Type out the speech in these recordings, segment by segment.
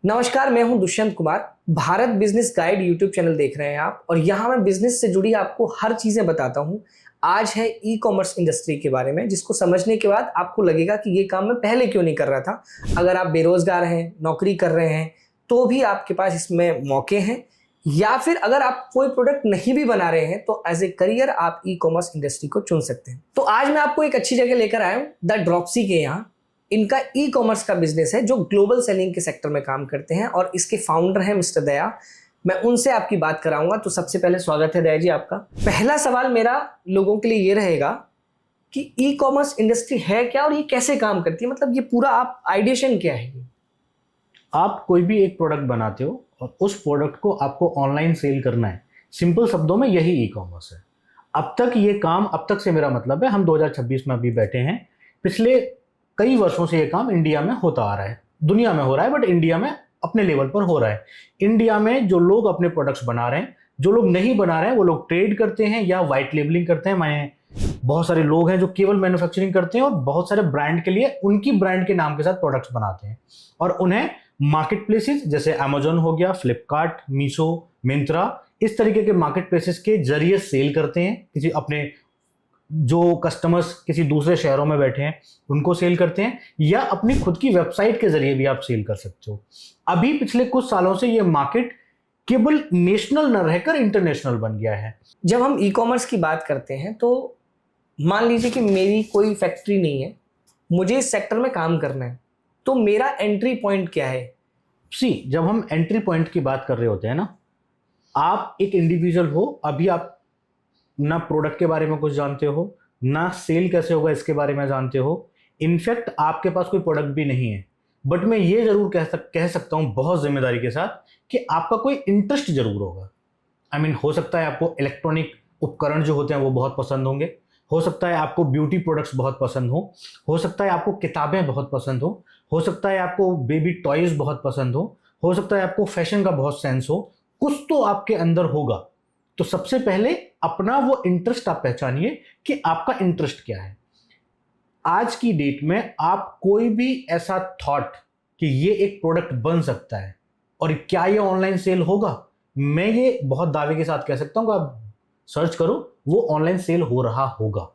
नमस्कार, मैं हूं Dushyant Kumar. Bharat business guide YouTube channel देख रहे हैं आप, और यहां मैं बिजनेस से जुड़ी आपको हर चीजें बताता हूं। आज है ई कॉमर्स इंडस्ट्री के बारे में, जिसको समझने के बाद आपको लगेगा कि ये काम मैं पहले क्यों नहीं कर रहा था। अगर आप बेरोजगार हैं, नौकरी कर रहे हैं, तो भी आपके पास इसमें मौके हैं, या फिर अगर आप कोई प्रोडक्ट नहीं भी बना रहे हैं तो एज ए करियर आप ई कॉमर्स इंडस्ट्री को चुन सकते हैं। तो आज मैं आपको एक अच्छी जगह लेकर आया हूं, द ड्रॉप्सी के यहाँ। इनका ई कॉमर्स का बिजनेस है जो ग्लोबल सेलिंग के सेक्टर में काम करते हैं, और इसके फाउंडर हैं मिस्टर दया। मैं उनसे आपकी बात कराऊंगा। तो सबसे पहले स्वागत है दया जी आपका। पहला सवाल मेरा लोगों के लिए ये रहेगा कि ई कॉमर्स इंडस्ट्री है क्या और ये कैसे काम करती है, मतलब ये पूरा आप आइडिएशन क्या है ये? आप कोई भी एक प्रोडक्ट बनाते हो और उस प्रोडक्ट को आपको ऑनलाइन सेल करना है। सिंपल शब्दों में यही ई कॉमर्स है। अब तक से मेरा मतलब है, हम 2026 में अभी बैठे हैं। पिछले कई वर्षों से ये काम इंडिया में होता आ रहा है, दुनिया में हो रहा है, बट इंडिया में अपने लेवल पर हो रहा है। इंडिया में जो लोग अपने प्रोडक्ट्स बना रहे हैं, जो लोग नहीं बना रहे हैं, वो लोग ट्रेड करते हैं या वाइट लेबलिंग करते हैं। मैंने बहुत सारे लोग हैं जो केवल मैन्युफैक्चरिंग करते हैं और बहुत सारे ब्रांड के लिए उनकी ब्रांड के नाम के साथ प्रोडक्ट्स बनाते हैं, और उन्हें मार्केट प्लेसेस जैसे अमेजोन हो गया, फ्लिपकार्ट, मीशो, मिंत्रा, इस तरीके के मार्केट प्लेसेस के जरिए सेल करते हैं। किसी अपने जो कस्टमर्स किसी दूसरे शहरों में बैठे हैं उनको सेल करते हैं, या अपनी खुद की वेबसाइट के जरिए भी आप सेल कर सकते हो। अभी पिछले कुछ सालों से ये मार्केट केवल नेशनल न रहकर इंटरनेशनल बन गया है। जब हम ई कॉमर्स की बात करते हैं तो मान लीजिए कि मेरी कोई फैक्ट्री नहीं है, मुझे इस सेक्टर में काम करना है, तो मेरा एंट्री पॉइंट क्या है? जब हम एंट्री पॉइंट की बात कर रहे होते हैं ना, आप एक इंडिविजुअल हो, अभी आप ना प्रोडक्ट के बारे में कुछ जानते हो, ना सेल कैसे होगा इसके बारे में जानते हो। इनफैक्ट आपके पास कोई प्रोडक्ट भी नहीं है, बट मैं ये जरूर कह सकता हूं बहुत जिम्मेदारी के साथ कि आपका कोई इंटरेस्ट जरूर होगा। हो सकता है आपको इलेक्ट्रॉनिक उपकरण जो होते हैं वो बहुत पसंद होंगे, हो सकता है आपको ब्यूटी प्रोडक्ट्स बहुत पसंद हो सकता है आपको किताबें बहुत पसंद हो सकता है आपको बेबी टॉयज बहुत पसंद हो सकता है आपको फैशन का बहुत सेंस हो। कुछ तो आपके अंदर होगा। तो सबसे पहले अपना वो इंटरेस्ट आप पहचानिए कि आपका इंटरेस्ट क्या है। आज की डेट में आप कोई भी ऐसा थॉट कि ये एक प्रोडक्ट बन सकता है और क्या ये ऑनलाइन सेल होगा, मैं ये बहुत दावे के साथ कह सकता हूं कि आप सर्च करो, वो ऑनलाइन सेल हो रहा होगा।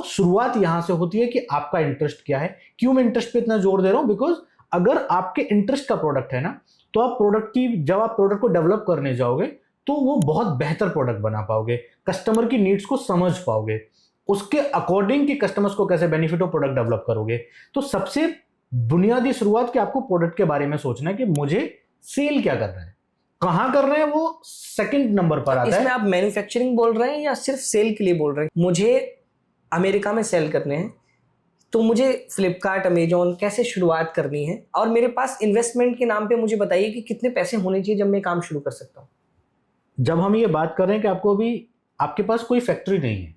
शुरुआत यहां से होती है कि आपका इंटरेस्ट क्या है। क्यों मैं इंटरेस्ट पे इतना जोर दे रहा हूं? बिकॉज अगर आपके इंटरेस्ट का प्रोडक्ट है ना, तो जब आप प्रोडक्ट को डेवलप करने जाओगे तो वो बहुत बेहतर प्रोडक्ट बना पाओगे, कस्टमर की नीड्स को समझ पाओगे, उसके अकॉर्डिंग कि कस्टमर्स को कैसे बेनिफिट हो प्रोडक्ट डेवलप करोगे। तो सबसे बुनियादी शुरुआत कि आपको प्रोडक्ट के बारे में सोचना है कि मुझे सेल क्या कर रहा है, कहां कर रहे हैं, वो सेकंड नंबर पर आता है। इसमें आप मैन्युफैक्चरिंग बोल रहे हैं या सिर्फ सेल के लिए बोल रहे हैं? मुझे अमेरिका में सेल करने हैं, तो मुझे फ्लिपकार्ट, अमेजोन कैसे शुरुआत करनी है, और मेरे पास इन्वेस्टमेंट के नाम पे मुझे बताइए कि कितने पैसे होने चाहिए जब मैं काम शुरू कर सकता हूँ। जब हम ये बात कर रहे हैं कि आपके पास कोई फैक्ट्री नहीं है,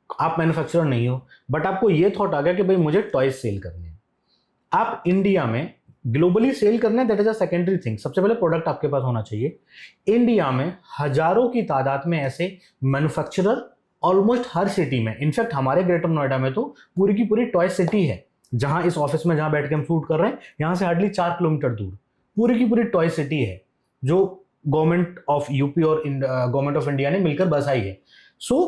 आप मैन्युफैक्चरर नहीं हो, बट आपको ये थॉट आ गया कि भाई मुझे टॉयज सेल करने हैं, आप इंडिया में ग्लोबली सेल करना है, that is a secondary thing. सबसे पहले प्रोडक्ट आपके पास होना चाहिए। इंडिया में हजारों की तादाद में ऐसे मैन्युफैक्चरर ऑलमोस्ट हर सिटी में, इनफैक्ट हमारे ग्रेटर नोएडा में तो पूरी की पूरी टॉय सिटी है। जहां इस ऑफिस में जहां बैठ के हम शूट कर रहे हैं, यहां से हार्डली 4 किलोमीटर दूर पूरी की पूरी टॉय सिटी है, जो गवर्नमेंट ऑफ यूपी और गवर्नमेंट ऑफ इंडिया ने मिलकर बसाई है।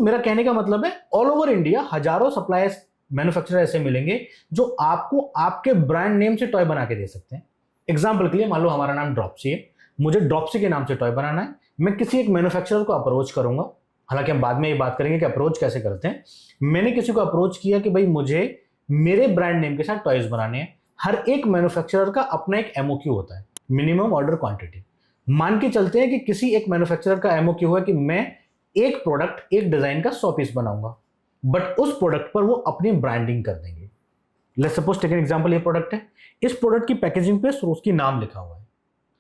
मेरा कहने का मतलब है, ऑल ओवर इंडिया हजारों सप्लायर्स, मैन्युफैक्चरर ऐसे मिलेंगे जो आपको आपके ब्रांड नेम से टॉय बना के दे सकते हैं। एग्जाम्पल के लिए मान लो हमारा नाम ड्रॉप्सी है, मुझे ड्रॉप्सी के नाम से टॉय बनाना है, मैं किसी एक मैन्युफैक्चरर को अप्रोच करूंगा। हालांकि हम बाद में ये बात करेंगे कि अप्रोच कैसे करते हैं। मैंने किसी को अप्रोच किया कि भाई मुझे मेरे ब्रांड नेम के साथ टॉयज बनाने हैं। हर एक मैन्युफैक्चरर का अपना एक एमओक्यू होता है, मिनिमम ऑर्डर क्वांटिटी। मान के चलते हैं कि किसी एक मैन्युफैक्चरर का एमओक्यू है कि मैं एक प्रोडक्ट, एक डिजाइन का 100 पीस बनाऊंगा, बट उस प्रोडक्ट पर वो अपनी ब्रांडिंग कर देंगे। Let's suppose take an example, ये प्रोडक्ट है, इस प्रोडक्ट की पैकेजिंग पे उसकी नाम लिखा हुआ है,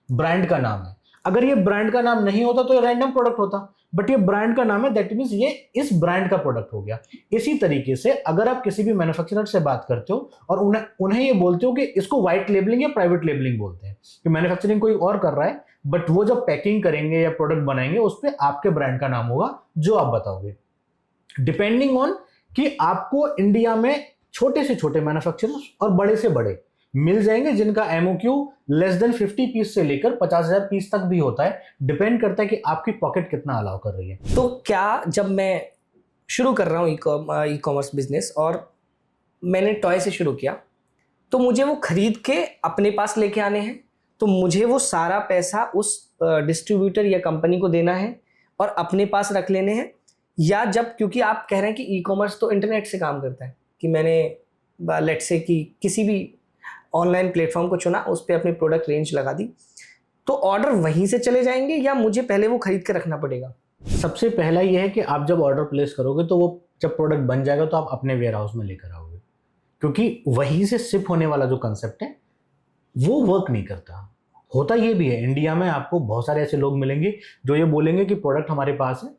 ब्रांड का नाम है। अगर ये ब्रांड का नाम नहीं होता तो ये रैंडम प्रोडक्ट होता, बट ये ब्रांड का नाम है, दैट मींस ये इस ब्रांड का प्रोडक्ट हो गया। इसी तरीके से अगर आप किसी भी मैन्युफैक्चरर से बात करते हो और उन्हें ये बोलते हो कि इसको व्हाइट लेबलिंग या प्राइवेट लेबलिंग बोलते हैं, कि मैन्युफैक्चरिंग कोई और कर रहा है, बट वो जब पैकिंग करेंगे या प्रोडक्ट बनाएंगे उस पर आपके ब्रांड का नाम होगा जो आप बताओगे। डिपेंडिंग ऑन कि आपको इंडिया में छोटे से छोटे मैन्युफैक्चरर्स और बड़े से बड़े मिल जाएंगे जिनका एमओक्यू लेस देन 50 पीस से लेकर 50,000 पीस तक भी होता है। डिपेंड करता है कि आपकी पॉकेट कितना अलाउ कर रही है। तो क्या जब मैं शुरू कर रहा हूँ ई कॉमर्स बिजनेस और मैंने टॉय से शुरू किया, तो मुझे वो खरीद के अपने पास लेके आने हैं, तो मुझे वो सारा पैसा उस डिस्ट्रीब्यूटर या कंपनी को देना है और अपने पास रख लेने हैं, या जब, क्योंकि आप कह रहे हैं कि ई कॉमर्स तो इंटरनेट से काम करता है, कि मैंने लेट से कि किसी भी ऑनलाइन प्लेटफॉर्म को चुना, उस पर अपनी प्रोडक्ट रेंज लगा दी, तो ऑर्डर वहीं से चले जाएंगे या मुझे पहले वो खरीद के रखना पड़ेगा? सबसे पहला ये है कि आप जब ऑर्डर प्लेस करोगे तो वो जब प्रोडक्ट बन जाएगा तो आप अपने वेयर हाउस में लेकर आओगे, क्योंकि वहीं से शिप होने वाला जो कंसेप्ट है वो वर्क नहीं करता। होता ये भी है, इंडिया में आपको बहुत सारे ऐसे लोग मिलेंगे जो ये बोलेंगे कि प्रोडक्ट हमारे पास है,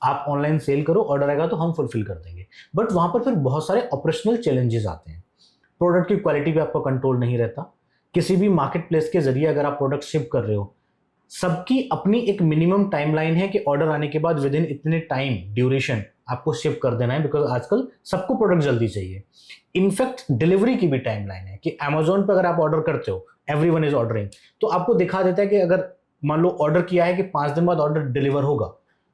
आप ऑनलाइन सेल करो, ऑर्डर आएगा तो हम फुलफिल कर देंगे। बट वहाँ पर फिर बहुत सारे ऑपरेशनल चैलेंजेस आते हैं। प्रोडक्ट की क्वालिटी पे आपका कंट्रोल नहीं रहता। किसी भी मार्केट प्लेस के जरिए अगर आप प्रोडक्ट शिप कर रहे हो, सबकी अपनी एक मिनिमम टाइमलाइन है कि ऑर्डर आने के बाद विद इन इतने टाइम ड्यूरेशन आपको शिप कर देना है, बिकॉज आजकल सबको प्रोडक्ट जल्दी चाहिए। इनफैक्ट डिलीवरी की भी टाइमलाइन है कि अमेजोन पर अगर आप ऑर्डर करते हो, एवरीवन इज ऑर्डरिंग, तो आपको दिखा देता है कि अगर मान लो ऑर्डर किया है कि 5 दिन बाद ऑर्डर डिलीवर होगा,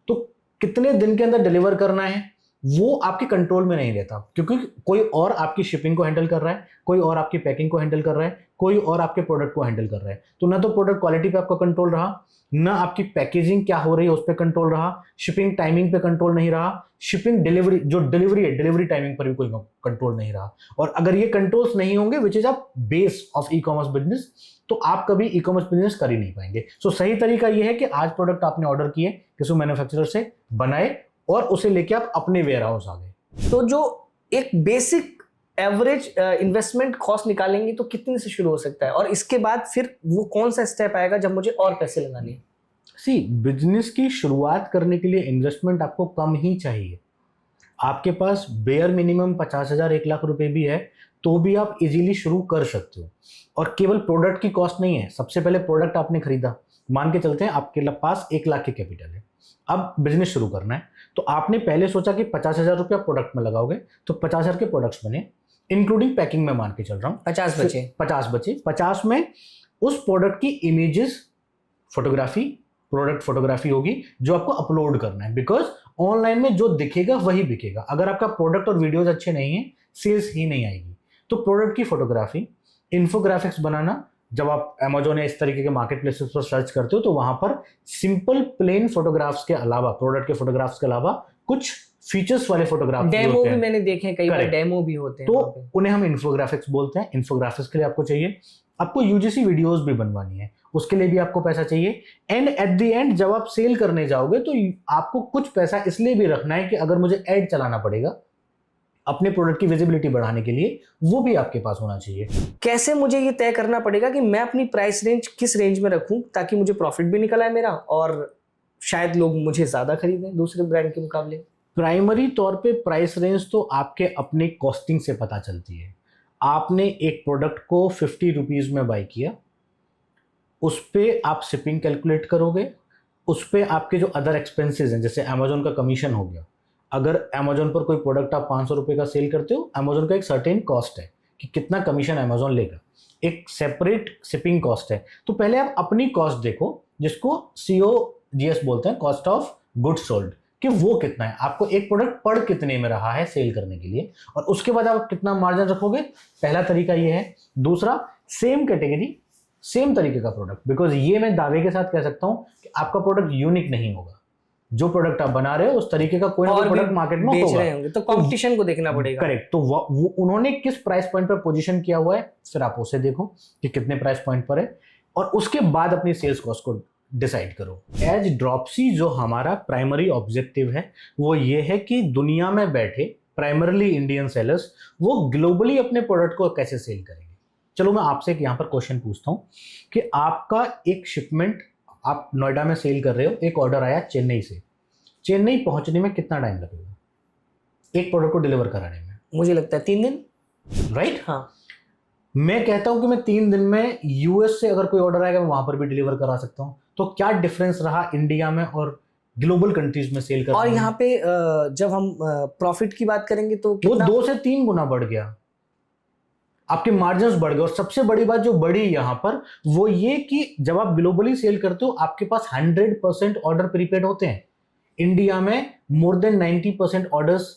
तो कितने दिन के अंदर डिलीवर करना है वो आपके कंट्रोल में नहीं रहता, क्योंकि कोई और आपकी शिपिंग को हैंडल कर रहा है, कोई और आपकी पैकिंग को हैंडल कर रहा है, कोई और आपके प्रोडक्ट को हैंडल कर रहा है। तो ना तो प्रोडक्ट क्वालिटी पे आपका कंट्रोल रहा, ना आपकी पैकेजिंग क्या हो रही है उस पर कंट्रोल रहा, शिपिंग टाइमिंग पे कंट्रोल नहीं रहा, शिपिंग डिलीवरी जो डिलीवरी है डिलीवरी टाइमिंग पर भी कोई कंट्रोल नहीं रहा। और अगर ये कंट्रोल्स नहीं होंगे, which is a base of e commerce business, तो आप कभी ई कॉमर्स बिजनेस कर ही नहीं पाएंगे। सो सही तरीका ये है कि आज प्रोडक्ट आपने ऑर्डर किए, किसी मैन्युफैक्चरर से बनाए और उसे लेके आप अपने वेयर हाउस आ गए। तो जो एक बेसिक एवरेज इन्वेस्टमेंट कॉस्ट निकालेंगे तो कितने से शुरू हो सकता है, और इसके बाद फिर वो कौन सा स्टेप आएगा जब मुझे और पैसे लगाने हैं? सी, बिजनेस की शुरुआत करने के लिए इन्वेस्टमेंट आपको कम ही चाहिए। आपके पास बेयर मिनिमम 50,000 1 लाख रुपए भी है तो भी आप इजीली शुरू कर सकते हो। और केवल प्रोडक्ट की कॉस्ट नहीं है, सबसे पहले प्रोडक्ट आपने खरीदा, मान के चलते हैं आपके पास 1 लाख की कैपिटल है, अब बिजनेस शुरू करना है, तो आपने पहले सोचा कि 50,000 रुपया प्रोडक्ट में लगाओगे, तो 50,000 के प्रोडक्ट्स बने, इंक्लूडिंग पैकिंग में मान के चल रहा हूँ 50 बचे। 50 में उस प्रोडक्ट की इमेजेस फोटोग्राफी, प्रोडक्ट फोटोग्राफी होगी जो आपको अपलोड करना है, बिकॉज ऑनलाइन में जो दिखेगा वही बिकेगा। अगर आपका प्रोडक्ट और वीडियोज अच्छे नहीं है, सेल्स ही नहीं आएगी। तो प्रोडक्ट की फोटोग्राफी, इन्फोग्राफिक्स बनाना, जब आप अमेजोन या इस तरीके के मार्केट प्लेसेस पर सर्च करते हो तो वहां पर सिंपल प्लेन फोटोग्राफ्स के अलावा, प्रोडक्ट के फोटोग्राफ्स के अलावा कुछ फीचर्स वाले फोटोग्राफ्स डेमो भी मैंने देखे हैं, कई बार डेमो भी होते हैं, तो उन्हें हम इन्फोग्राफिक्स बोलते हैं। इन्फोग्राफिक्स के लिए आपको चाहिए, आपको यूजीसी वीडियोस भी बनवानी है, उसके लिए भी आपको पैसा चाहिए। एंड एट द एंड जब आप सेल करने जाओगे तो आपको कुछ पैसा इसलिए भी रखना है कि अगर मुझे एड चलाना पड़ेगा अपने प्रोडक्ट की विजिबिलिटी बढ़ाने के लिए, वो भी आपके पास होना चाहिए। कैसे मुझे ये तय करना पड़ेगा कि मैं अपनी प्राइस रेंज किस रेंज में रखूं ताकि मुझे प्रॉफिट भी निकल आए मेरा, और शायद लोग मुझे ज्यादा खरीदें दूसरे ब्रांड के मुकाबले? प्राइमरी तौर पे प्राइस रेंज तो आपके अपने कॉस्टिंग से पता चलती है। आपने एक प्रोडक्ट को 50 रुपीज़ में बाई किया, उस पर आप शिपिंग कैलकुलेट करोगे, उस पर आपके जो अदर एक्सपेंसेस हैं, जैसे अमेजोन का कमीशन हो गया, अगर अमेजोन पर कोई प्रोडक्ट आप 500 रुपये का सेल करते हो, अमेजोन का एक सर्टेन कॉस्ट है कि कितना कमीशन अमेजोन लेगा, एक सेपरेट शिपिंग कॉस्ट है। तो पहले आप अपनी कॉस्ट देखो, जिसको COGS बोलते हैं, कॉस्ट ऑफ गुड्स सोल्ड, कि वो कितना है, आपको एक प्रोडक्ट पड़ कितने में रहा है सेल करने के लिए, और उसके बाद आप कितना मार्जिन रखोगे। पहला तरीका ये है। दूसरा, सेम कैटेगरी सेम तरीके का प्रोडक्ट, बिकॉज ये मैं दावे के साथ कह सकता हूं कि आपका प्रोडक्ट यूनिक नहीं होगा। जो प्रोडक्ट आप बना रहे हो उस तरीके का कोई ना कोई प्रोडक्ट मार्केट में बेच रहे होंगे, तो कंपटीशन को देखना पड़ेगा। करेक्ट। तो वो उन्होंने किस प्राइस पॉइंट पर पोजीशन किया हुआ है, फिर आप उसे देखो कि कितने प्राइस पॉइंट पर है, और उसके बाद अपनी सेल्स कॉस्ट को डिसाइड करो। एज ड्रॉपसी जो हमारा प्राइमरी ऑब्जेक्टिव है वो ये है कि दुनिया में बैठे प्राइमरली इंडियन सेलर्स वो ग्लोबली अपने प्रोडक्ट को कैसे सेल करेंगे। चलो मैं आपसे एक यहाँ पर क्वेश्चन पूछता हूँ कि आपका एक शिपमेंट आप नोएडा में सेल कर रहे हो, एक ऑर्डर आया चेन्नई से, चेन्नई पहुंचने में कितना टाइम लगेगा एक प्रोडक्ट को डिलीवर कराने में? मुझे लगता है 3 दिन। राइट। हाँ, मैं कहता हूं कि मैं 3 दिन में यूएस से अगर कोई ऑर्डर आएगा मैं वहां पर भी डिलीवर करा सकता हूं। तो क्या डिफरेंस रहा इंडिया में और ग्लोबल कंट्रीज में सेल करने? और यहाँ पे जब हम प्रॉफिट की बात करेंगे तो वो 2 से 3 गुना बढ़ गया। आपके मार्जिन्स बढ़ गए। और सबसे बड़ी बात जो बढ़ी यहाँ पर वो ये कि जब आप ग्लोबली सेल करते हो आपके पास 100% ऑर्डर प्रीपेड होते हैं। इंडिया में more than 90% orders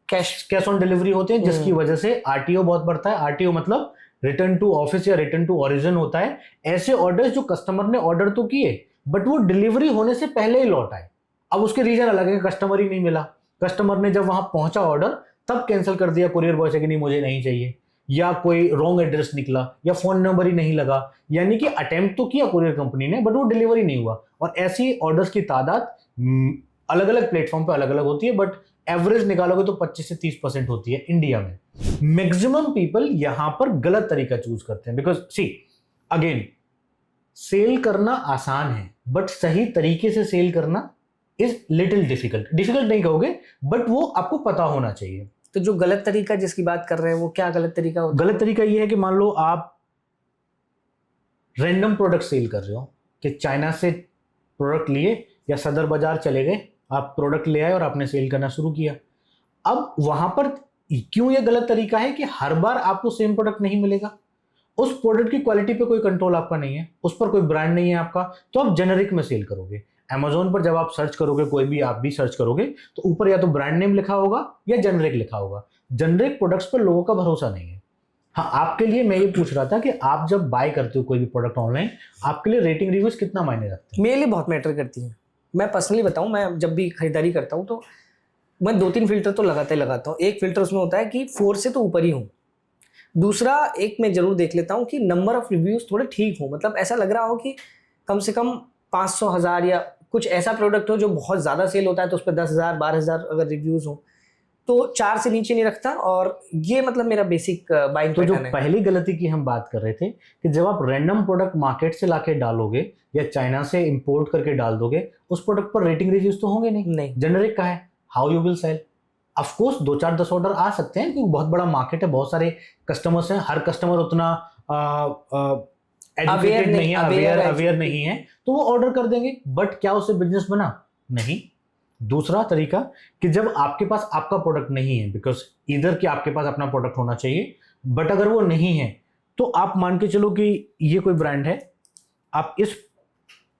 cash on delivery होते हैं, जिसकी वजह से आरटीओ बहुत बढ़ता है। आरटीओ मतलब रिटर्न टू ऑफिस या रिटर्न टू ओरिजिन होता है। ऐसे ऑर्डर्स जो कस्टमर ने ऑर्डर तो किए बट वो डिलीवरी होने से पहले ही लौट आए। अब उसके रीजन अलग है, कस्टमर ही नहीं मिला, कस्टमर ने जब वहां पहुंचा ऑर्डर तब कैंसिल कर दिया कुरियर बॉय से कि नहीं मुझे नहीं चाहिए, या कोई रॉन्ग एड्रेस निकला, या फोन नंबर ही नहीं लगा, यानी कि अटेम्प्ट तो किया कुरियर कंपनी ने बट वो डिलीवरी नहीं हुआ। और ऐसी ऑर्डर्स की तादाद अलग अलग प्लेटफॉर्म पे अलग अलग होती है, बट एवरेज निकालोगे तो 25 से 30% होती है इंडिया में। मैक्सिमम पीपल यहां पर गलत तरीका चूज करते हैं, बिकॉज सी अगेन सेल करना आसान है बट सही तरीके से सेल करना इज लिटिल डिफिकल्ट। डिफिकल्ट नहीं कहोगे बट वो आपको पता होना चाहिए। तो जो गलत तरीका जिसकी बात कर रहे हैं वो क्या गलत तरीका होता है? गलत तरीका ये है कि मान लो आप रैंडम प्रोडक्ट सेल कर रहे हो, कि चाइना से प्रोडक्ट लिए या सदर बाजार चले गए, आप प्रोडक्ट ले आए और आपने सेल करना शुरू किया। अब वहां पर क्यों ये गलत तरीका है कि हर बार आपको सेम प्रोडक्ट नहीं मिलेगा, उस प्रोडक्ट की क्वालिटी पे कोई कंट्रोल आपका नहीं है, उस पर कोई ब्रांड नहीं है आपका, तो आप जेनेरिक में सेल करोगे। अमेजोन पर जब आप सर्च करोगे, कोई भी आप भी सर्च करोगे, तो ऊपर या तो ब्रांड नेम लिखा होगा या जेनेरिक लिखा होगा। जेनेरिक प्रोडक्ट्स पर लोगों का भरोसा नहीं है। हाँ, आपके लिए मैं ये पूछ रहा था कि आप जब बाय करते हो कोई भी प्रोडक्ट ऑनलाइन, आपके लिए रेटिंग रिव्यूज कितना मायने रखते हैं? मेरे लिए बहुत मैटर करती है। मैं पर्सनली बताऊं, मैं जब भी खरीदारी करता हूं तो मैं 2-3 फिल्टर तो लगाता हूं। एक फिल्टर उसमें होता है कि 4 से तो ऊपर ही हूं। दूसरा एक मैं जरूर देख लेता हूं कि नंबर ऑफ रिव्यूज थोड़े ठीक हो, मतलब ऐसा लग रहा हो कि कम से कम 500, 1000 या कुछ ऐसा प्रोडक्ट हो जो बहुत ज़्यादा सेल होता है तो उस पर 10,000, 12,000 अगर रिव्यूज़ हो तो 4 से नीचे नहीं रखता। और ये मतलब मेरा बेसिक बाइंग तो जो पैटर्न है। पहली गलती की हम बात कर रहे थे कि जब आप रैंडम प्रोडक्ट मार्केट से लाके डालोगे या चाइना से इंपोर्ट करके डाल दोगे, उस प्रोडक्ट पर रेटिंग रिव्यूज तो होंगे नहीं। जेनरिक का है, how you will sell? Of course 2-4-10 order आ सकते हैं क्योंकि बहुत बड़ा मार्केट है, बहुत सारे कस्टमर्स हैं, हर कस्टमर उतना एजुकेटेड नहीं है, अवेयर नहीं है, तो वो ऑर्डर कर देंगे। बट क्या उससे बिजनेस बना? नहीं। दूसरा तरीका कि जब आपके पास आपका प्रोडक्ट नहीं है, बिकॉज इधर कि आपके पास अपना प्रोडक्ट होना चाहिए, बट अगर वो नहीं है तो आप मान के चलो कि ये कोई ब्रांड है, आप इस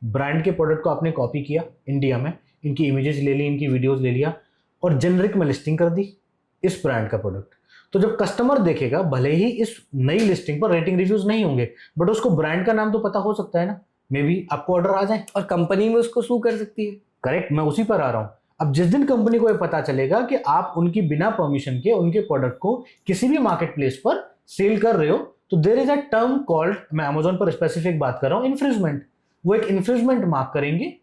ब्रांड के प्रोडक्ट को आपने कॉपी किया इंडिया में, इनकी इमेजेस ले ली, इनकी वीडियोस ले लिया और जेनरिक में लिस्टिंग कर दी इस ब्रांड का प्रोडक्ट। तो जब कस्टमर देखेगा, भले ही इस नई लिस्टिंग पर रेटिंग रिव्यूज नहीं होंगे बट उसको ब्रांड का नाम तो पता हो सकता है ना, मे बी आपको ऑर्डर आ जाए और कंपनी में उसको सू कर सकती है। करेक्ट, मैं उसी पर आ रहा हूं। अब जिस दिन कंपनी को ये पता चलेगा कि आप उनकी बिना परमिशन के उनके प्रोडक्ट को किसी भी मार्केट प्लेस पर सेल कर रहे हो, तो there is a term called, मैं अमेजोन पर स्पेसिफिक बात कर रहा हूं, इन्फ्रिंजमेंट। वो एक इन्फ्रिंजमेंट मार्क करेंगे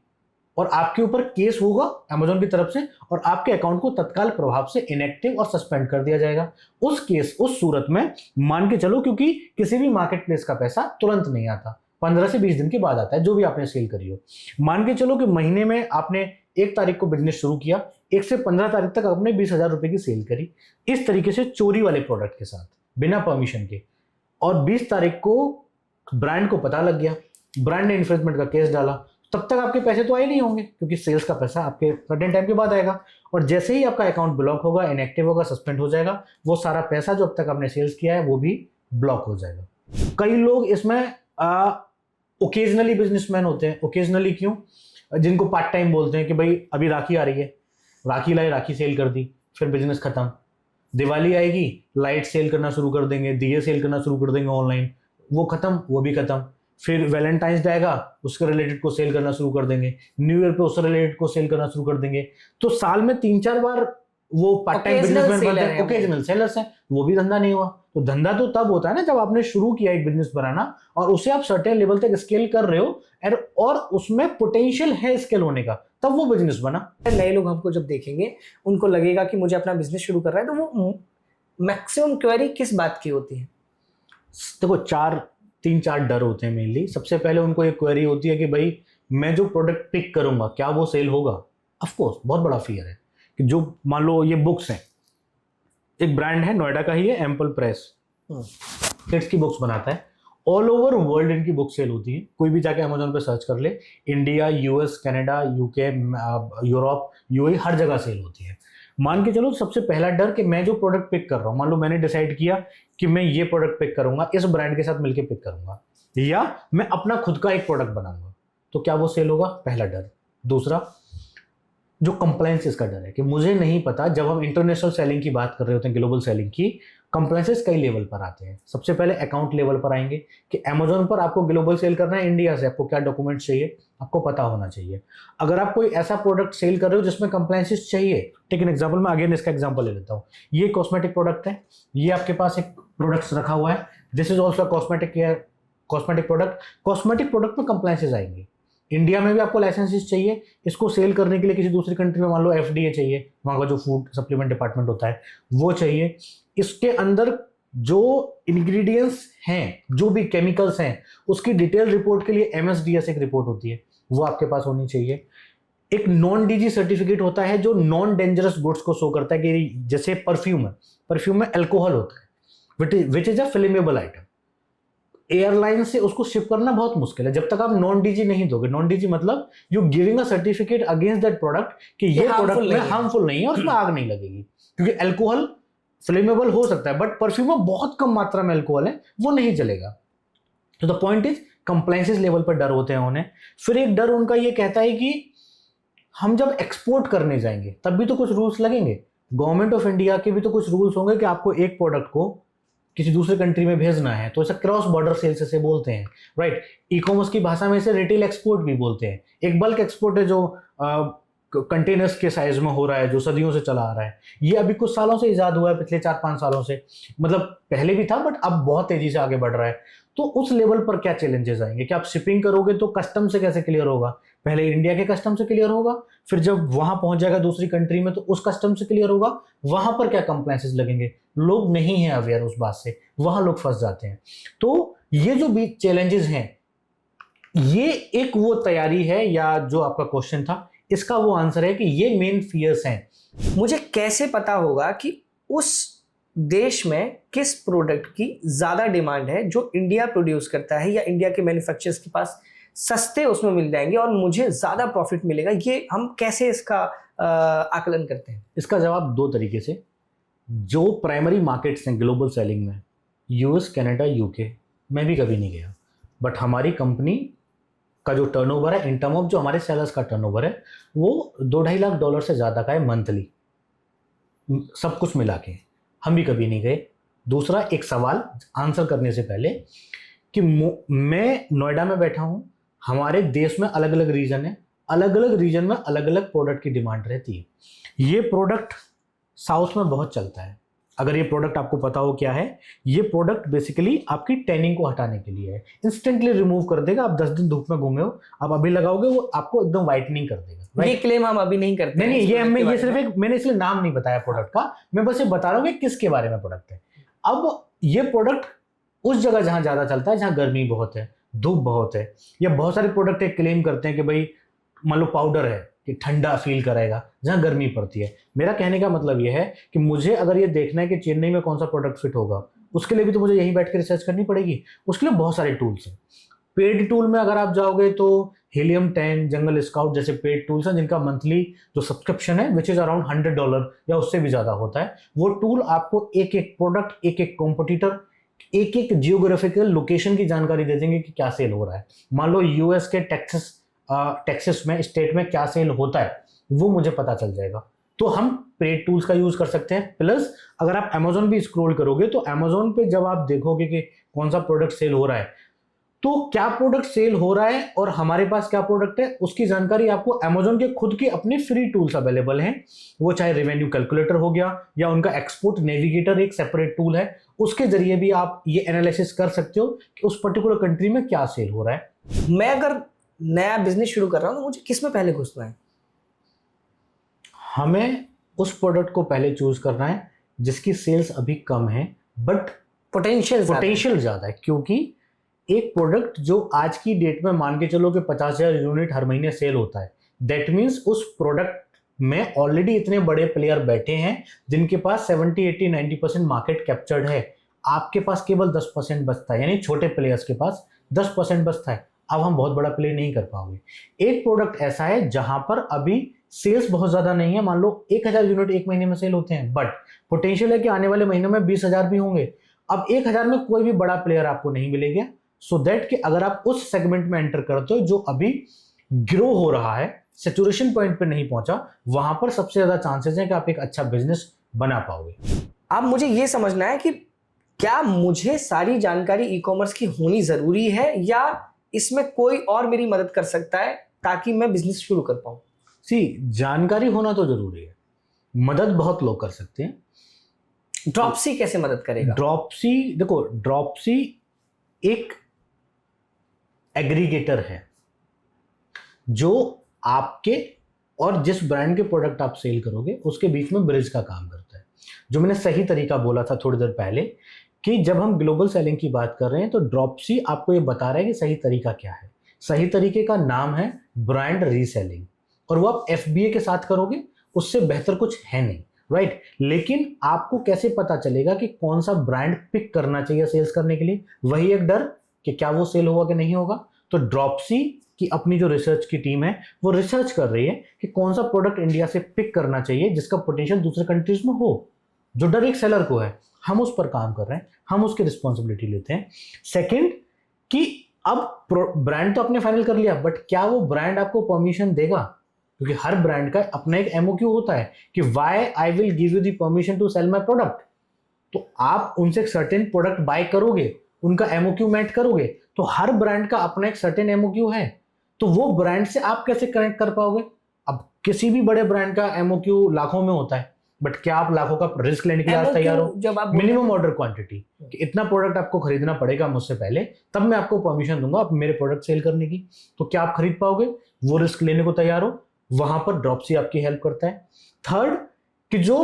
और आपके ऊपर केस होगा अमेजोन की तरफ से और आपके अकाउंट को तत्काल प्रभाव से इनएक्टिव और सस्पेंड कर दिया जाएगा। उस सूरत में मान के चलो, क्योंकि किसी भी मार्केट प्लेस का पैसा तुरंत नहीं आता, 15 से 20 दिन के बाद आता है, जो भी आपने सेल करी हो। मान के चलो कि महीने में आपने 1 तारीख को बिजनेस शुरू किया, 1 से 15 तारीख तक आपने 20,000 रुपए की सेल करी इस तरीके से चोरी वाले प्रोडक्ट के साथ बिना परमिशन के, और 20 तारीख को ब्रांड को पता लग गया, ब्रांड ने इन्फ्रिंजमेंट का केस डाला, तब तक आपके पैसे तो आए नहीं होंगे क्योंकि सेल्स का पैसा आपके सर्टेन टाइम के बाद आएगा। और जैसे ही आपका अकाउंट ब्लॉक होगा, इनएक्टिव होगा, सस्पेंड हो जाएगा, वो सारा पैसा जो अब तक आपने सेल्स किया है वो भी ब्लॉक हो जाएगा। कई लोग इसमें ओकेजनली बिजनेसमैन होते हैं। ओकेजनली क्यों? जिनको पार्ट टाइम बोलते हैं कि भाई अभी राखी आ रही है, राखी लाई, राखी सेल कर दी, फिर बिजनेस खत्म। दिवाली आएगी, लाइट सेल करना शुरू कर देंगे, दिए सेल करना शुरू कर देंगे ऑनलाइन, वो खत्म, वो भी खत्म। फिर वैलेंटाइंस डे आएगा, उसके रिलेटेड को सेल करना शुरू कर देंगे, न्यू ईयर पे उससे रिलेटेड को सेल करना शुरू कर देंगे। तो साल में 3-4 बार वो पार्ट टाइम बिजनेसमैन बनते हैं, ओकेजनल सेलर्स हैं, वो भी धंधा नहीं हुआ। तो धंधा तो तब होता है ना जब आपने शुरू किया एक बिजनेस बनाना और उसे आप सर्टेन लेवल तक स्केल कर रहे हो और उसमें पोटेंशियल है स्केल होने का, तब वो बिजनेस बना। नए लोग हमको जब देखेंगे उनको लगेगा कि मुझे अपना बिजनेस शुरू कर रहा है, तो वो मैक्सिमम क्वेरी किस बात की होती है? देखो 3-4 डर होते हैं मेनली। सबसे पहले उनको एक क्वेरी होती है कि भाई मैं जो प्रोडक्ट पिक करूंगा क्या वो सेल होगा? ऑफ कोर्स बहुत बड़ा फियर है कि जो मान लो ये बुक्स हैं, एक ब्रांड है नोएडा का ही है, एम्पल प्रेस, किड्स की बुक्स बनाता है, ऑल ओवर वर्ल्ड इनकी बुक सेल होती है। कोई भी जाके अमेजोन पे सर्च कर ले, India, US, Canada, UK, Europe, UAE, हर जगह सेल होती है। मान के चलो सबसे पहला डर कि मैं जो प्रोडक्ट पिक कर रहा हूँ, मान लो मैंने डिसाइड किया कि मैं ये प्रोडक्ट पिक करूंगा, इस ब्रांड के साथ मिलकर पिक करूंगा, या मैं अपना खुद का एक प्रोडक्ट बनाऊंगा, तो क्या वो सेल होगा? पहला डर। दूसरा, जो कंप्लायंसेस का डर है कि मुझे नहीं पता, जब हम इंटरनेशनल सेलिंग की बात कर रहे होते हैं, ग्लोबल सेलिंग की, कंप्लायंसेस कई लेवल पर आते हैं। सबसे पहले अकाउंट लेवल पर आएंगे कि अमेजोन पर आपको ग्लोबल सेल करना है इंडिया से, आपको क्या डॉक्यूमेंट चाहिए, आपको पता होना चाहिए। अगर आप कोई ऐसा प्रोडक्ट सेल कर रहे हो जिसमें कंप्लायंसेस चाहिए, टेक एन एग्जांपल, मैं अगेन इसका एग्जांपल ले लेता हूँ। ये कॉस्मेटिक प्रोडक्ट है, ये आपके पास एक प्रोडक्ट्स रखा हुआ है, this is also cosmetic care, cosmetic product. Cosmetic product में कंप्लायंसेस आएंगे। इंडिया में भी आपको लाइसेंसेस चाहिए, इसको सेल करने के लिए किसी दूसरी कंट्री में मान लो एफडीए चाहिए, वहाँ का जो फूड सप्लीमेंट डिपार्टमेंट होता है वो चाहिए। इसके अंदर जो इंग्रेडिएंट्स हैं, जो भी केमिकल्स हैं, उसकी डिटेल रिपोर्ट के लिए एमएसडीएस एक रिपोर्ट होती है, वो आपके पास होनी चाहिए। एक नॉन डीजी सर्टिफिकेट होता है जो नॉन डेंजरस गुड्स को शो करता है कि जैसे परफ्यूम है, परफ्यूम में अल्कोहल होता है, which is a flammable item. Airline से उसको शिप करना बहुत मुश्किल है जब तक आप नॉन डीजी नहीं दोगे। नॉन डीजी मतलब you giving a certificate against that product कि ये प्रोडक्ट में हार्मफुल नहीं है और उसमें आग नहीं लगेगी, क्योंकि अल्कोहल फ्लेमेबल हो सकता है बट परफ्यूम में बहुत कम मात्रा में अल्कोहल है, वो नहीं जलेगा। तो the point is compliances level पर डर होते हैं उन्हें। फिर एक डर उनका ये कहता है कि हम जब एक्सपोर्ट करने जाएंगे तब भी तो कुछ रूल्स लगेंगे, गवर्नमेंट ऑफ इंडिया के भी तो कुछ रूल्स होंगे कि आपको एक प्रोडक्ट को किसी दूसरे कंट्री में भेजना है, तो इसे क्रॉस बॉर्डर सेल्स से बोलते हैं, राइट। ई कॉमर्स की भाषा में इसे रिटेल एक्सपोर्ट भी बोलते हैं। एक बल्क एक्सपोर्ट है जो कंटेनर्स के साइज में हो रहा है, जो सदियों से चला आ रहा है। ये अभी कुछ सालों से इजाद हुआ है, पिछले 4-5 सालों से, मतलब पहले भी था बट अब बहुत तेजी से आगे बढ़ रहा है। तो उस लेवल पर क्या चैलेंजेस आएंगे कि आप शिपिंग करोगे तो कस्टम से कैसे क्लियर होगा? पहले इंडिया के कस्टम से क्लियर होगा, फिर जब वहां पहुंच जाएगा दूसरी कंट्री में तो उस कस्टम से क्लियर होगा, वहां पर क्या कंप्लायंसेस लगेंगे? लोग नहीं है अवेयर उस बात से, वहां लोग फंस जाते हैं। तो ये जो भी चैलेंजेस हैं, ये एक वो तैयारी है, या जो आपका क्वेश्चन था इसका वो आंसर है कि ये मेन फियर्स हैं। मुझे कैसे पता होगा कि उस देश में किस प्रोडक्ट की ज़्यादा डिमांड है जो इंडिया प्रोड्यूस करता है या इंडिया के मैन्युफैक्चरर्स के पास सस्ते उसमें मिल जाएंगे और मुझे ज़्यादा प्रॉफिट मिलेगा? ये हम कैसे इसका आकलन करते हैं? इसका जवाब दो तरीके से। जो प्राइमरी मार्केट्स हैं ग्लोबल सेलिंग में, यूएस, कनाडा, यूके, मैं भी कभी नहीं गया, बट हमारी कंपनी का जो टर्नओवर है, इन टर्म ऑफ जो हमारे सेलर्स का टर्नओवर है, वो $2-2.5 लाख से ज़्यादा का है मंथली, सब कुछ मिला के। हम भी कभी नहीं गए। दूसरा, एक सवाल आंसर करने से पहले कि मैं नोएडा में बैठा हूँ, हमारे देश में अलग अलग रीजन है, अलग अलग रीजन में अलग अलग प्रोडक्ट की डिमांड रहती है। ये प्रोडक्ट साउथ में बहुत चलता है। अगर ये प्रोडक्ट आपको पता हो क्या है, ये प्रोडक्ट बेसिकली आपकी टैनिंग को हटाने के लिए है, इंस्टेंटली रिमूव कर देगा। आप 10 दिन धूप में घूमे हो, आप अभी लगाओगे वो आपको एकदम व्हाइटनिंग कर देगा। ये क्लेम हम अभी नहीं करते। नहीं, ये सिर्फ एक, मैंने इसलिए नाम नहीं बताया प्रोडक्ट का, मैं बस ये बता रहा हूँ कि किसके बारे में प्रोडक्ट है। अब ये प्रोडक्ट उस जगह जहां ज्यादा चलता है, जहां गर्मी बहुत है, धूप बहुत है, या बहुत सारे प्रोडक्ट एक क्लेम करते हैं कि भाई मान लो पाउडर है कि ठंडा फील कराएगा, जहां गर्मी पड़ती है। मेरा कहने का मतलब यह है कि मुझे अगर ये देखना है कि चेन्नई में कौन सा प्रोडक्ट फिट होगा, उसके लिए भी तो मुझे यहीं बैठ के रिसर्च करनी पड़ेगी। उसके लिए बहुत सारे टूल्स हैं। पेड टूल में अगर आप जाओगे तो हीलियम 10, जंगल स्काउट जैसे पेड टूल्स हैं, जिनका मंथली जो सब्सक्रिप्शन है विच इज अराउंड $100 या उससे भी ज्यादा होता है। वो टूल आपको एक एक प्रोडक्ट, एक एक कॉम्पिटिटर, एक एक जियोग्राफिकल लोकेशन की जानकारी दे देंगे कि क्या सेल हो रहा है। मान लो यूएस के टेक्सास में स्टेट में क्या सेल होता है, वो मुझे पता चल जाएगा। तो हम पेड टूल्स का यूज कर सकते हैं। प्लस अगर आप अमेजोन भी स्क्रॉल करोगे तो अमेजोन पे जब आप देखोगे कि कौन सा प्रोडक्ट सेल हो रहा है, तो क्या प्रोडक्ट सेल हो रहा है और हमारे पास क्या प्रोडक्ट है, उसकी जानकारी आपको अमेजोन के खुद के अपने फ्री टूल्स अवेलेबल हैं। वो चाहे रेवेन्यू कैलकुलेटर हो गया या उनका एक्सपोर्ट नेविगेटर एक सेपरेट टूल है, उसके जरिए भी आप ये एनालिसिस कर सकते हो कि उस पर्टिकुलर कंट्री में क्या सेल हो रहा है। मैं अगर नया बिजनेस शुरू कर रहा हूँ तो मुझे किस में पहले घुसना है? हमें उस प्रोडक्ट को पहले चूज करना है जिसकी सेल्स अभी कम है बट पोटेंशियल ज्यादा है। क्योंकि एक प्रोडक्ट जो आज की डेट में मान के चलो कि 50,000 यूनिट हर महीने सेल होता है, दैट मीन्स उस प्रोडक्ट में ऑलरेडी इतने बड़े प्लेयर बैठे हैं जिनके पास 70, 80, 90% मार्केट कैप्चर्ड है। आपके पास केवल 10% बचता है, यानी छोटे प्लेयर्स के पास 10% बचता है। अब हम बहुत बड़ा प्ले नहीं कर पाओगे। एक प्रोडक्ट ऐसा है जहां पर अभी सेल्स बहुत ज्यादा नहीं है, मान लो 1000 यूनिट एक महीने में सेल होते हैं, बट पोटेंशियल है कि आने वाले महीनों में 20,000 भी होंगे। अब 1000 में कोई भी बड़ा प्लेयर आपको नहीं मिलेगा, सो दैट कि अगर आप उस सेगमेंट में एंटर करते हो जो अभी ग्रो हो रहा है, सैचुरेशन पॉइंट पे नहीं पहुंचा, वहां पर सबसे ज्यादा चांसेस है कि आप एक अच्छा बिजनेस बना पाओगे। अब मुझे ये समझना है कि क्या मुझे सारी जानकारी ई कॉमर्स की होनी जरूरी है या इसमें कोई और मेरी मदद कर सकता है ताकि मैं बिजनेस शुरू कर पाऊं? जानकारी होना तो जरूरी है, मदद बहुत लोग कर सकते हैं। ड्रॉपसी कैसे मदद करेगा? ड्रॉपसी, देखो ड्रॉपसी एक एग्रीगेटर है जो आपके और जिस ब्रांड के प्रोडक्ट आप सेल करोगे उसके बीच में ब्रिज का काम करता है। जो मैंने सही तरीका बोला था थोड़ी देर पहले कि जब हम ग्लोबल सेलिंग की बात कर रहे हैं तो ड्रॉपसी आपको ये बता रहा है कि सही तरीका क्या है। सही तरीके का नाम है ब्रांड रीसेलिंग, और वो आप FBA के साथ करोगे, उससे बेहतर कुछ है नहीं, राइट। लेकिन आपको कैसे पता चलेगा कि कौन सा ब्रांड पिक करना चाहिए सेल्स करने के लिए? वही एक डर कि क्या वो सेल होगा कि नहीं होगा। तो ड्रॉपसी की अपनी जो रिसर्च की टीम है वो रिसर्च कर रही है कि कौन सा प्रोडक्ट इंडिया से पिक करना चाहिए जिसका पोटेंशियल दूसरे कंट्रीज में हो। जो डर एक सेलर को है, हम उस पर काम कर रहे हैं, हम उसकी रिस्पॉन्सिबिलिटी लेते हैं। सेकंड कि अब ब्रांड तो आपने फाइनल कर लिया, बट क्या वो ब्रांड आपको परमिशन देगा? क्योंकि हर ब्रांड का अपना एक MOQ होता है कि why I will give you the permission to sell my product. तो आप उनसे एक सर्टेन प्रोडक्ट बाय करोगे, उनका MOQ मैच करोगे, तो हर ब्रांड का अपना एक सर्टेन MOQ है। तो वो ब्रांड से आप कैसे कनेक्ट कर पाओगे? अब किसी भी बड़े ब्रांड का MOQ लाखों में होता है, बट क्या आप लाखों का रिस्क लेने के लिए आज तैयार हो? जब आप मिनिमम ऑर्डर क्वांटिटी, कि इतना प्रोडक्ट आपको खरीदना पड़ेगा मुझसे पहले, तब मैं आपको परमिशन दूंगा आप मेरे प्रोडक्ट सेल करने की। तो क्या आप खरीद पाओगे? वो रिस्क लेने को तैयार हो? वहां पर ड्रॉपसी आपकी हेल्प करता है। थर्ड कि जो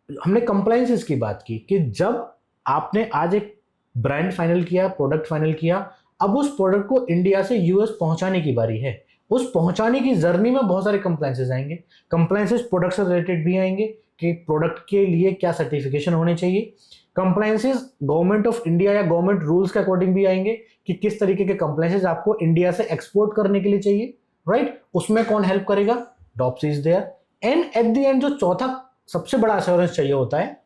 हमने कंप्लायंसेस की बात की कि जब आपने आज एक ब्रांड फाइनल किया, प्रोडक्ट फाइनल किया, अब उस प्रोडक्ट को इंडिया से US पहुंचाने की बारी है। उस पहुंचाने की जर्नी में बहुत सारे कंप्लायंसेस आएंगे। कंप्लायंसेस प्रोडक्ट से रिलेटेड भी आएंगे कि प्रोडक्ट के लिए क्या सर्टिफिकेशन होने चाहिए। कंप्लायंसेस गवर्नमेंट ऑफ इंडिया या गवर्नमेंट रूल्स के अकॉर्डिंग भी आएंगे कि किस तरीके के कंप्लायंसेस आपको इंडिया से एक्सपोर्ट करने के लिए चाहिए, राइट। उसमें कौन हेल्प करेगा? Dropsy is there. And at the end जो चौथा सबसे बड़ा अश्योरेंस चाहिए होता है,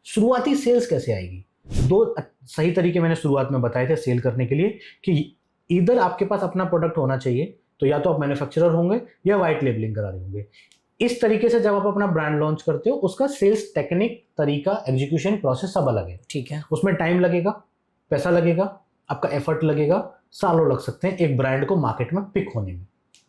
शुरुआती सेल्स कैसे आएगी। दो सही तरीके मैंने शुरुआत में बताए थे सेल करने के लिए कि इधर आपके पास अपना प्रोडक्ट होना चाहिए, तो या तो आप मैन्युफैक्चरर होंगे या व्हाइट लेबलिंग करा रहे होंगे। इस तरीके से जब आप अपना ब्रांड लॉन्च करते हो, उसका सेल्स टेक्निक, तरीका, एग्जीक्यूशन प्रोसेस सब अलग है, ठीक है। उसमें टाइम लगेगा, पैसा लगेगा, आपका एफर्ट लगेगा, सालों लग सकते हैं एक ब्रांड को मार्केट में पिक होने में,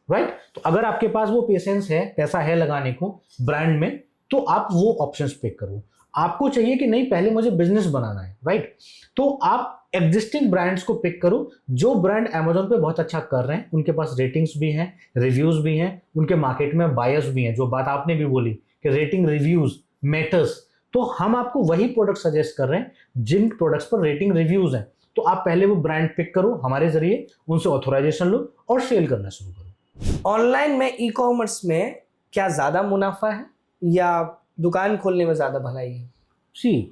राइट। तो अगर आपके पास वो पेशेंस है, पैसा है लगाने को ब्रांड में, तो आप वो ऑप्शंस पिक करो। आपको चाहिए कि नहीं पहले मुझे बिजनेस बनाना है, राइट, तो आप एग्जिस्टिंग ब्रांड्स को पिक करो जो ब्रांड Amazon पे बहुत अच्छा कर रहे हैं, उनके पास रेटिंग्स भी हैं, रिव्यूज भी हैं, उनके मार्केट में बायर्स भी हैं। जो बात आपने भी बोली कि रेटिंग रिव्यूज मैटर्स, तो हम आपको वही प्रोडक्ट सजेस्ट कर रहे हैं जिन प्रोडक्ट्स पर रेटिंग रिव्यूज हैं। तो आप पहले वो ब्रांड पिक करो हमारे जरिए, उनसे ऑथोराइजेशन लो और सेल करना शुरू करो। ऑनलाइन में ई कॉमर्स में क्या ज्यादा मुनाफा है या दुकान खोलने में ज्यादा भलाई है?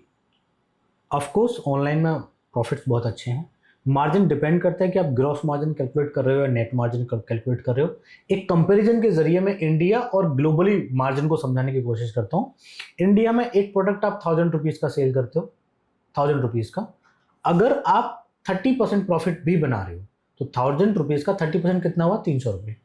ऑफ कोर्स ऑनलाइन में प्रॉफिट्स बहुत अच्छे हैं। मार्जिन डिपेंड करता है कि आप ग्रॉस मार्जिन कैलकुलेट कर रहे हो या नेट मार्जिन कैलकुलेट कर रहे हो। एक कंपैरिजन के जरिए मैं इंडिया और ग्लोबली मार्जिन को समझाने की कोशिश करता हूँ। इंडिया में एक प्रोडक्ट आप 1000 रुपीज़ का सेल करते हो, 1000 रुपीज़ का, अगर आप 30% प्रॉफिट भी बना रहे हो तो 1000 रुपीज़ का 30% कितना हुआ? 300 रुपये।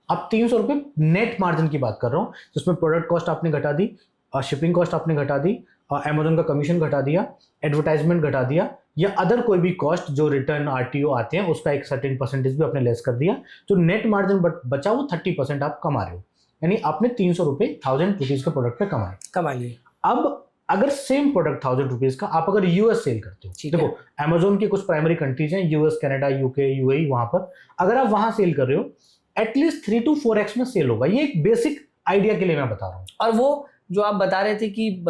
अब 300 रुपये नेट मार्जिन की बात कर रहा हूँ, जिसमें प्रोडक्ट कॉस्ट आपने घटा दी, शिपिंग कॉस्ट आपने घटा दी, Amazon का कमीशन घटा दिया, एडवर्टाइजमेंट घटा दिया, या अदर कोई भी कॉस्ट जो रिटर्न RTO आते हैं उसका एक सर्टेन परसेंटेज भी आपने लेस कर दिया। जो नेट मार्जिन बचा वो 30% आप कमा रहे हो, यानी आपने 300 रुपये 1000 रुपीज़ के प्रोडक्ट पे कमा लिए। अब अगर सेम प्रोडक्ट 1000 रुपीज़ का आप अगर US सेल करते हो, देखो Amazon की कुछ प्राइमरी कंट्रीज हैं, US, कनाडा, UK, UAE, वहां पर अगर आप वहां सेल कर रहे हो एटलीस्ट 3 to 4x में सेल होगा। ये एक बेसिक आइडिया के लिए मैं बता रहा हूँ। और वो जो आप बता रहे थे कि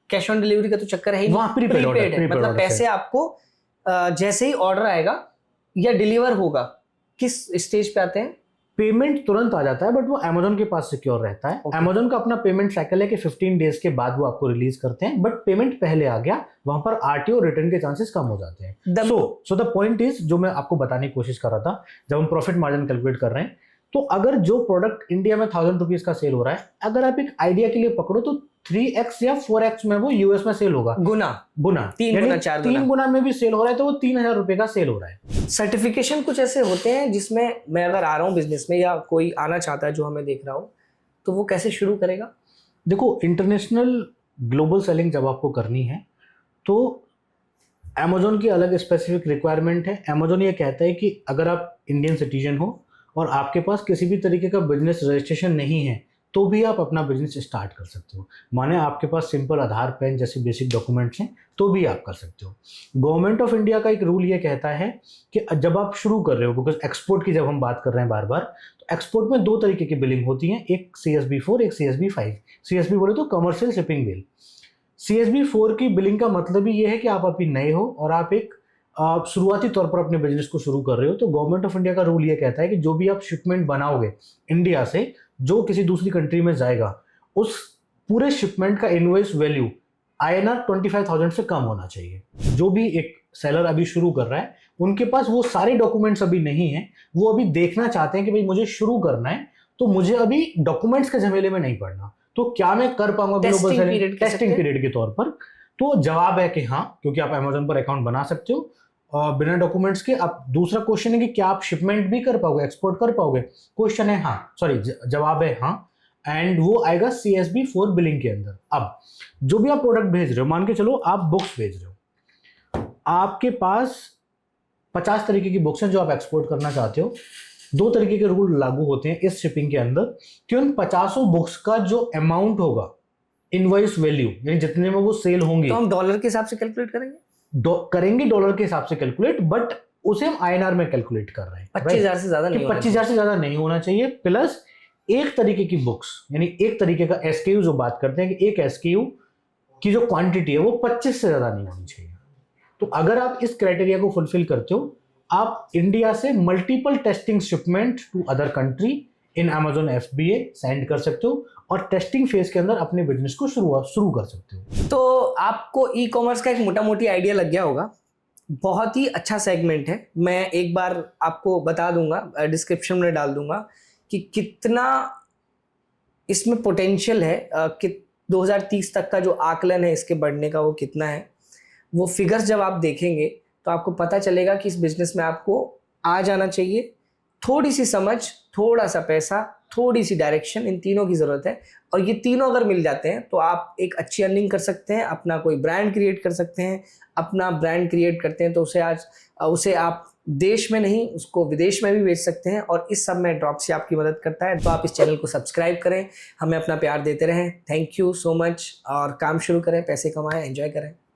कैश ऑन डिलीवरी का तो चक्कर है ही, वहाँ प्रीपेड है, मतलब पैसे आपको जैसे ही ऑर्डर आएगा या डिलीवर होगा, किस स्टेज पे आते हैं? पेमेंट तुरंत आ जाता है, बट वो अमेजोन के पास सिक्योर रहता है। Okay. अमेजोन का अपना पेमेंट साइकिल है कि 15 डेज के बाद वो आपको रिलीज करते हैं, बट पेमेंट पहले आ गया, वहां पर आरटीओ रिटर्न के चांसेस कम हो जाते हैं। सो द पॉइंट इज, जो मैं आपको बताने की कोशिश कर रहा था, जब हम प्रॉफिट मार्जिन कैलकुलेट कर रहे हैं, तो अगर जो प्रोडक्ट इंडिया में 1000 रुपीज का सेल हो रहा है, अगर आप एक आइडिया के लिए पकड़ो तो 3x या 4x में वो यूएस में सेल होगा। गुना 3 गुना 4 गुना 3 गुना में भी सेल हो रहा है, तो वो 3000 रुपए का सेल हो रहा है। सर्टिफिकेशन कुछ ऐसे होते हैं जिसमें मैं अगर आ रहा हूँ बिजनेस में, या कोई आना चाहता है जो हमें देख रहा हो, तो वो कैसे शुरू करेगा? देखो, इंटरनेशनल ग्लोबल सेलिंग जब आपको करनी है तो अमेजोन की अलग स्पेसिफिक रिक्वायरमेंट है। अमेजोन ये कहता है कि अगर आप इंडियन सिटीजन हो और आपके पास किसी भी तरीके का बिजनेस रजिस्ट्रेशन नहीं है, तो भी आप अपना बिजनेस स्टार्ट कर सकते हो। माने आपके पास सिंपल आधार, पैन जैसे बेसिक डॉक्यूमेंट्स हैं, तो भी आप कर सकते हो। गवर्नमेंट ऑफ इंडिया का एक रूल ये कहता है कि जब आप शुरू कर रहे हो, बिकॉज एक्सपोर्ट की जब हम बात कर रहे हैं बार बार, तो एक्सपोर्ट में 2 तरीके की बिलिंग होती है, एक CSB4, एक CSB5। CSB बोले तो कमर्शियल शिपिंग बिल। CSB4 की बिलिंग का मतलब ही ये है कि आप अभी नए हो और आप एक शुरुआती तौर पर अपने बिजनेस को शुरू कर रहे हो, तो गवर्नमेंट ऑफ इंडिया का रूल ये कहता है कि जो भी आप शिपमेंट बनाओगे इंडिया से जो किसी दूसरी कंट्री में जाएगा, उस पूरे शिपमेंट का इनवॉइस वैल्यू INR 25,000 से कम होना चाहिए। जो भी एक सेलर अभी शुरू कर रहा है, उनके पास वो सारे डॉक्यूमेंट्स अभी नहीं है, वो अभी देखना चाहते हैं कि भाई मुझे शुरू करना है, तो मुझे अभी डॉक्यूमेंट्स के झमेले में नहीं पड़ना, तो क्या मैं कर पाऊंगा ग्लोबल सेलिंग टेस्टिंग पीरियड के तौर पर? तो जवाब है कि हाँ, क्योंकि आप अमेजोन पर अकाउंट बना सकते हो बिना डॉक्यूमेंट्स के। अब दूसरा क्वेश्चन है कि क्या आप शिपमेंट भी कर पाओगे, एक्सपोर्ट कर पाओगे? क्वेश्चन है हाँ, सॉरी जवाब है हाँ, एंड वो आएगा CSB4 बिलिंग के अंदर। अब जो भी आप प्रोडक्ट भेज रहे हो, मान के चलो आप बुक्स भेज रहे हो, आपके पास 50 तरीके की बुक्स हैं जो आप एक्सपोर्ट करना चाहते हो। 2 तरीके के रूल लागू होते हैं इस शिपिंग के अंदर कि उन 50 बुक्स का जो अमाउंट होगा, इनवॉइस वैल्यू, यानी जितने में वो सेल होंगी, तो हम डॉलर के हिसाब से कैलकुलेट करेंगे? करेंगे डॉलर के हिसाब से कैलकुलेट, बट उसे हम INR में कैलकुलेट कर रहे हैं। 25,000 से ज्यादा नहीं, 25,000 से ज्यादा नहीं होना चाहिए। प्लस एक तरीके की बुक्स, यानी एक तरीके का SKU जो बात करते हैं कि एक SKU की जो क्वांटिटी है वो 25 से ज्यादा नहीं होनी चाहिए। तो अगर आप इस क्राइटेरिया को फुलफिल करते हो, आप इंडिया से multiple testing shipment to other country in Amazon FBA send कर सकते हो और टेस्टिंग फेज के अंदर अपने बिजनेस को शुरू कर सकते हो। तो आपको ई-कॉमर्स का एक मोटा मोटी आइडिया लग गया होगा। बहुत ही अच्छा सेगमेंट है। मैं एक बार आपको बता दूंगा, डिस्क्रिप्शन में डाल दूंगा कि कितना इसमें पोटेंशियल है, कि 2030 तक का जो आकलन है इसके बढ़ने का वो कितना है। वो फिगर्स जब आप देखेंगे तो आपको पता चलेगा कि इस बिजनेस में आपको आ जाना चाहिए। थोड़ी सी समझ, थोड़ा सा पैसा, थोड़ी सी डायरेक्शन, इन तीनों की ज़रूरत है। और ये तीनों अगर मिल जाते हैं तो आप एक अच्छी अर्निंग कर सकते हैं, अपना कोई ब्रांड क्रिएट कर सकते हैं। अपना ब्रांड क्रिएट करते हैं तो उसे आप देश में नहीं, उसको विदेश में भी बेच सकते हैं। और इस सब में ड्रॉपसी आपकी मदद करता है। तो आप इस चैनल को सब्सक्राइब करें, हमें अपना प्यार देते रहें। Thank you so much. और काम शुरू करें, पैसे कमाएं, एंजॉय करें।